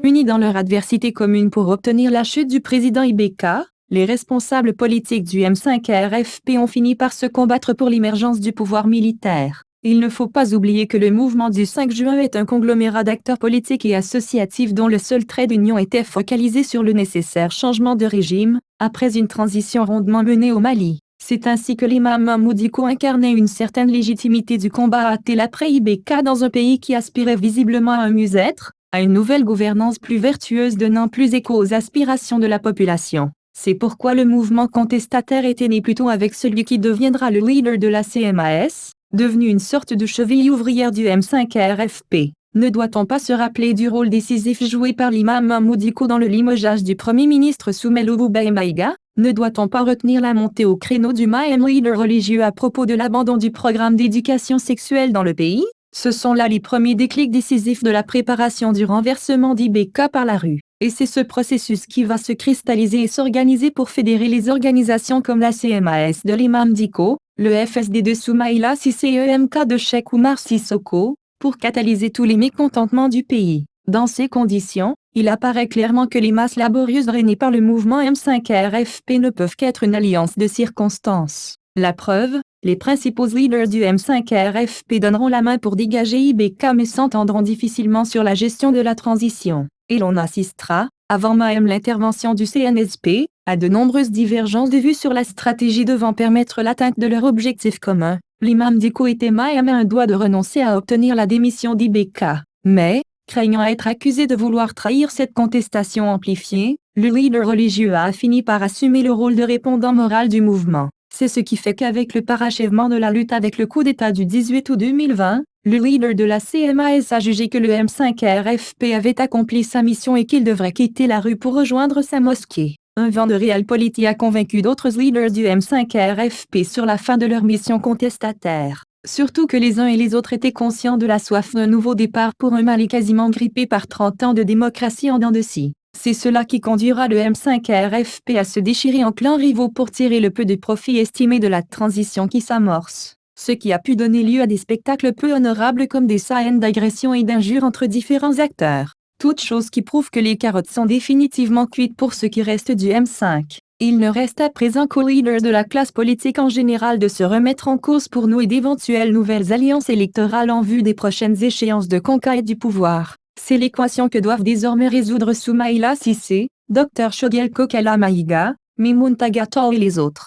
Unis dans leur adversité commune pour obtenir la chute du président Ibeka, les responsables politiques du M5-RFP ont fini par se combattre pour l'émergence du pouvoir militaire. Il ne faut pas oublier que le mouvement du 5 juin est un conglomérat d'acteurs politiques et associatifs dont le seul trait d'union était focalisé sur le nécessaire changement de régime, après une transition rondement menée au Mali. C'est ainsi que l'imam Mahmoud Dicko incarnait une certaine légitimité du combat à tel après Ibeka dans un pays qui aspirait visiblement à un mieux-être, à une nouvelle gouvernance plus vertueuse donnant plus écho aux aspirations de la population. C'est pourquoi le mouvement contestataire était né plutôt avec celui qui deviendra le leader de la CMAS, devenu une sorte de cheville ouvrière du M5-RFP. Ne doit-on pas se rappeler du rôle décisif joué par l'imam Mahmoud Dicko dans le limogeage du Premier ministre Soumaïla Maïga? Ne doit-on pas retenir la montée au créneau du Mahem leader religieux à propos de l'abandon du programme d'éducation sexuelle dans le pays? Ce sont là les premiers déclics décisifs de la préparation du renversement d'Ibeka par la rue. Et c'est ce processus qui va se cristalliser et s'organiser pour fédérer les organisations comme la CMAS de l'imam Dicko, le FSD de Soumaïla Cissé et EMK de Cheikh Oumar Sissoko, pour catalyser tous les mécontentements du pays. Dans ces conditions, il apparaît clairement que les masses laborieuses drainées par le mouvement M5-RFP ne peuvent qu'être une alliance de circonstances. La preuve, les principaux leaders du M5-RFP donneront la main pour dégager Ibeka mais s'entendront difficilement sur la gestion de la transition. Et l'on assistera, avant même l'intervention du CNSP, à de nombreuses divergences de vues sur la stratégie devant permettre l'atteinte de leur objectif commun. L'imam Dicko était même à un doigt de renoncer à obtenir la démission d'Ibeka. Mais, craignant être accusé de vouloir trahir cette contestation amplifiée, le leader religieux a fini par assumer le rôle de répondant moral du mouvement. C'est ce qui fait qu'avec le parachèvement de la lutte avec le coup d'État du 18 août 2020, le leader de la CMAS a jugé que le M5-RFP avait accompli sa mission et qu'il devrait quitter la rue pour rejoindre sa mosquée. Un vent de realpolitik a convaincu d'autres leaders du M5-RFP sur la fin de leur mission contestataire. Surtout que les uns et les autres étaient conscients de la soif d'un nouveau départ pour un Mali quasiment grippé par 30 ans de démocratie en dents de scie. C'est cela qui conduira le M5-RFP à se déchirer en clans rivaux pour tirer le peu de profit estimé de la transition qui s'amorce. Ce qui a pu donner lieu à des spectacles peu honorables comme des scènes d'agression et d'injures entre différents acteurs. Toutes choses qui prouvent que les carottes sont définitivement cuites pour ce qui reste du M5. Il ne reste à présent qu'aux leaders de la classe politique en général de se remettre en cause pour nouer d'éventuelles nouvelles alliances électorales en vue des prochaines échéances de conquête du pouvoir. C'est l'équation que doivent désormais résoudre Soumaïla Cissé, Dr Choguel Kokala Maïga, Mimoun Tagator et les autres.